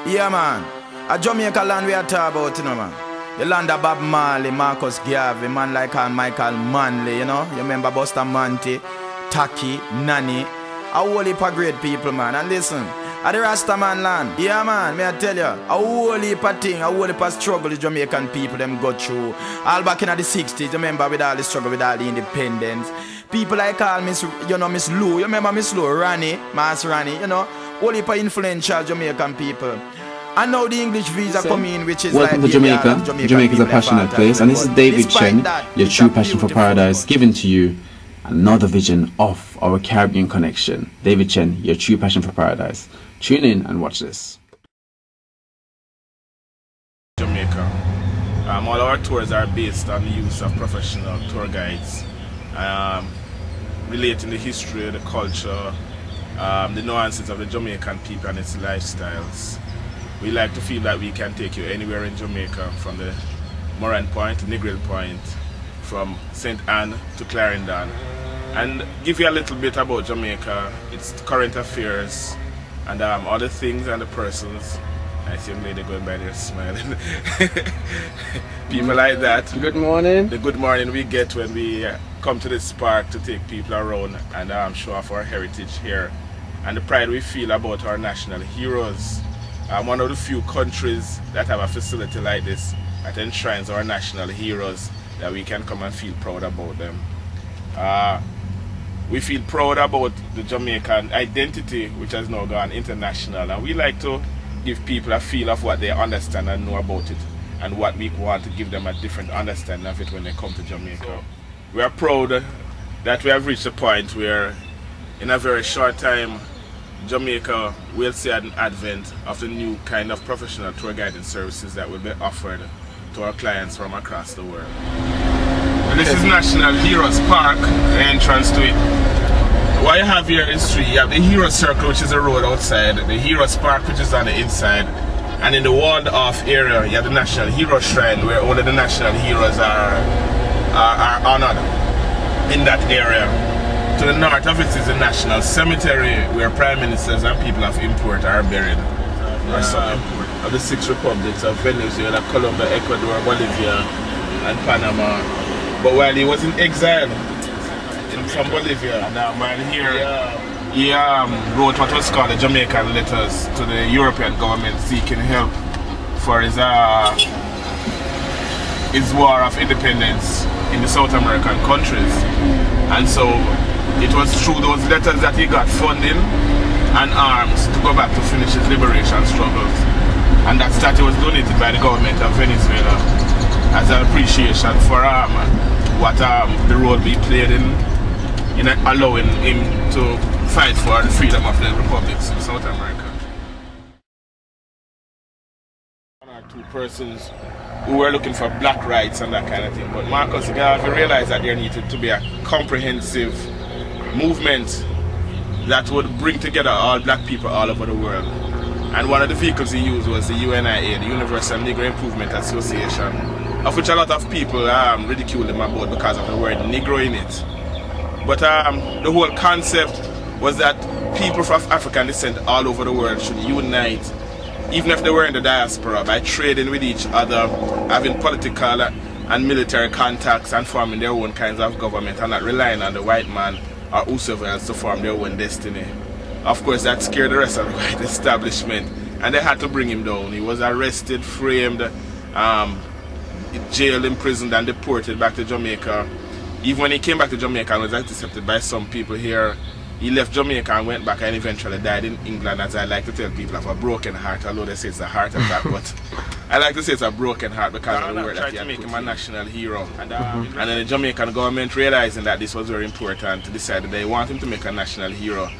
Yeah, man. A Jamaica land we are talking about, you know, man. The land of Bob Marley, Marcus Garvey, man like Michael Manley, you know. You remember Buster Manti, Taki, Nani. A whole heap of great people, man. And listen, at the Rastaman land, yeah, man, may I tell you, a whole heap of thing, a whole heap of struggle the Jamaican people them go through. All back in the 60s, you remember, with all the struggle, with all the independence. People like call Miss, you know, Miss Lou. You remember Miss Lou, Rani, Mass Rani, you know. Whole heap of influential Jamaican people. And now the English visa come in, which is welcome like to Jamaica. Jamaica is a passionate place, and this is David Chen, your true passion for paradise, giving to you another vision of our Caribbean connection. David Chen, your true passion for paradise. Tune in and watch this. Jamaica. All our tours are based on the use of professional tour guides, relating the history, the culture, the nuances of the Jamaican people and its lifestyles. We like to feel that we can take you anywhere in Jamaica, from the Moran Point to Negril Point, from St. Anne to Clarendon, and give you a little bit about Jamaica, its current affairs, and all the things and the persons. Nice young lady going by there smiling. People like that. Good morning. The good morning we get when we come to this park to take people around and show off our heritage here, and the pride we feel about our national heroes. One of the few countries that have a facility like this that enshrines our national heroes, that we can come and feel proud about them. We feel proud about the Jamaican identity, which has now gone international, and we like to give people a feel of what they understand and know about it, and what we want to give them a different understanding of it when they come to Jamaica. We are proud that we have reached a point where in a very short time Jamaica will see an advent of the new kind of professional tour guiding services that will be offered to our clients from across the world. This is National Heroes Park, the entrance to it. What you have here is three. You have the Hero Circle, which is a road outside, the Heroes Park, which is on the inside, and in the walled off area you have the National Hero Shrine, where all of the national heroes are honored in that area. To the north of it is the National Cemetery, where prime ministers and people of import are buried. Of the 6 republics of Venezuela, Colombia, Ecuador, Bolivia, and Panama. But while he was in exile from Bolivia, and while here, he wrote what was called the Jamaican letters to the European government, seeking help for his war of independence in the South American countries. And so it was through those letters that he got funding and arms to go back to finish his liberation struggles. And that statue was donated by the government of Venezuela as an appreciation for what the role he played in allowing him to fight for the freedom of the republics in South America. One or two persons who were looking for black rights and that kind of thing, but Marcus Garvey realized that there needed to be a comprehensive movement that would bring together all black people all over the world. And one of the vehicles he used was the UNIA, the Universal Negro Improvement Association, of which a lot of people ridicule him about because of the word Negro in it. But the whole concept was that people of African descent all over the world should unite, even if they were in the diaspora, by trading with each other, having political and military contacts, and forming their own kinds of government, and not relying on the white man or whosoever else to form their own destiny. Of course, that scared the rest of the white establishment, and they had to bring him down. He was arrested, framed, jailed, imprisoned, and deported back to Jamaica. Even when he came back to Jamaica and was accepted by some people here, he left Jamaica and went back and eventually died in England, as I like to tell people, of a broken heart, although they say it's a heart attack, but I like to say it's a broken heart because of the word that he had to make him a national hero. And then the Jamaican government, realizing that this was very important, decided they want him to make a national hero.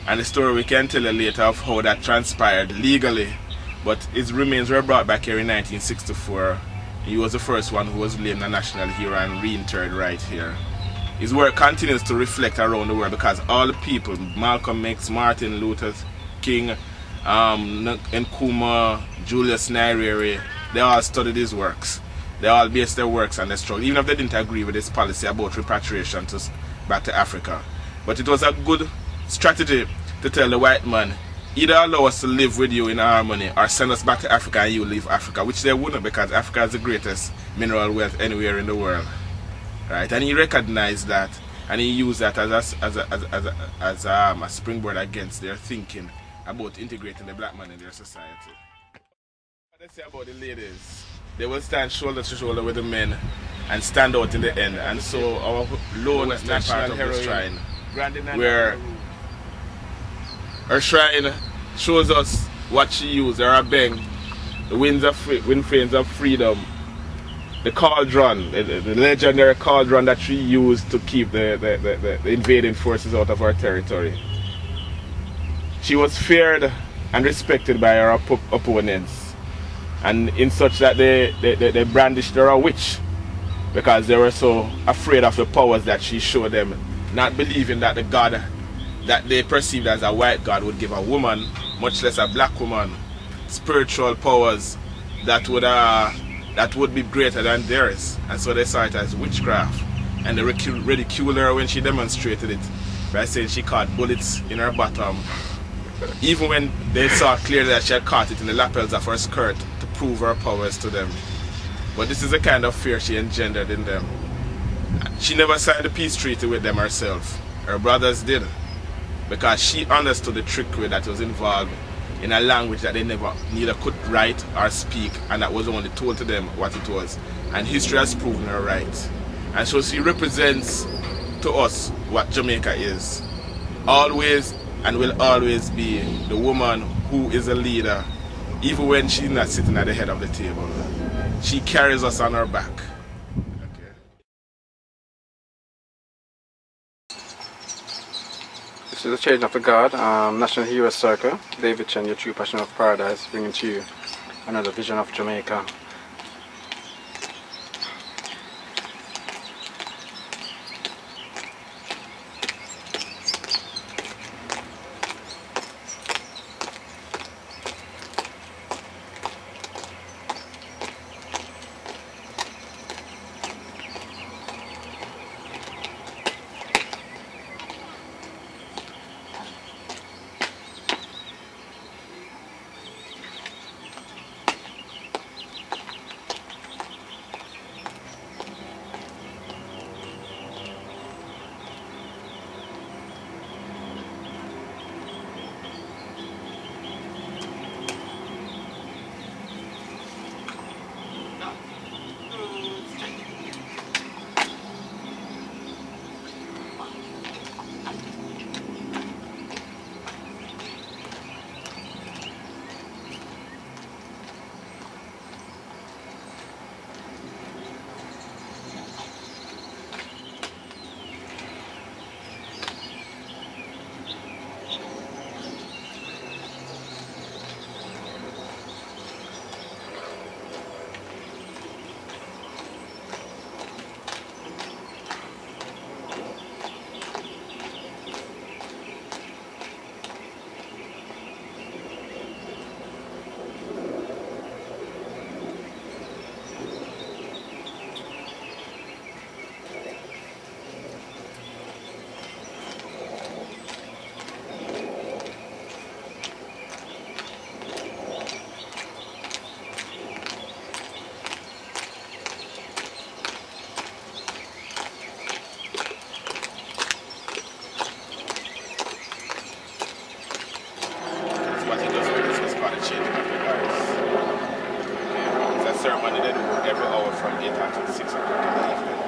And the story we can tell you later of how that transpired legally, but his remains were brought back here in 1964. He was the first one who was named a national hero and reinterred right here. His work continues to reflect around the world because all the people, Malcolm X, Martin Luther King, Nkrumah, Julius Nyerere, they all studied his works. They all based their works on the struggle, even if they didn't agree with his policy about repatriation back to Africa. But it was a good strategy to tell the white man, either allow us to live with you in harmony or send us back to Africa and you leave Africa, which they wouldn't, because Africa is the greatest mineral wealth anywhere in the world. Right? And he recognized that, and he used that as a springboard against their thinking about integrating the black man in their society. What they say about the ladies, they will stand shoulder to shoulder with the men and stand out in the end. And so our lone national heroine, where her shrine shows us what she used, her bang, the wind frames of freedom, the cauldron, the legendary cauldron that she used to keep the invading forces out of our territory. She was feared and respected by her opponents, and in such that they brandished her a witch, because they were so afraid of the powers that she showed them, not believing that the God that they perceived as a white God would give a woman, much less a black woman, spiritual powers that would be greater than theirs. And so they saw it as witchcraft, and they ridiculed her when she demonstrated it by saying she caught bullets in her bottom, even when they saw clearly that she had caught it in the lapels of her skirt to prove her powers to them. But this is the kind of fear she engendered in them. She never signed a peace treaty with them herself. Her brothers did, because she understood the trickery that was involved in a language that they neither could write or speak, and that was only told to them what it was. And history has proven her right. And so she represents to us what Jamaica is. Always and will always be the woman who is a leader, even when she's not sitting at the head of the table. She carries us on her back. This is the Change of the Guard, National Hero Circle. David Chen, your true passion of paradise, bringing to you another vision of Jamaica. ceremony they do every hour from 8 until 6 o'clock in the evening.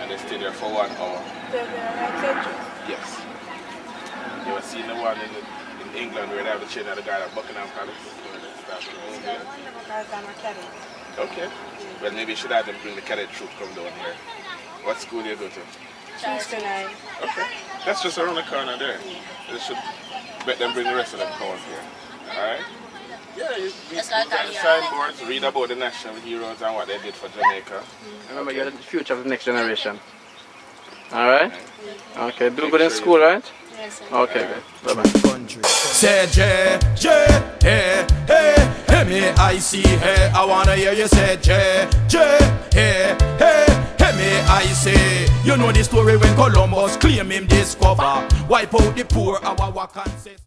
And they stay there for 1 hour. Yes. You ever seen the one in England where they have the chain of the guy at Buckingham Palace? Okay. Well, maybe you should have them bring the cadet troop come down here. What school do you go to? Okay. That's just around the corner there. They should let them bring the rest of them come up here. Alright? Yeah, you read signboards, read about the national heroes and what they did for Jamaica. Remember, you're the future of the next generation. Alright? Okay, do good in school, right? Yes, sir. Okay, good. Bye-bye. Say J, hey, hey, hey, me, I see, hey, I wanna hear you say J, hey, hey, hey, me, I say. You know the story when Columbus claim him discover, wipe out the poor, our Wakan says.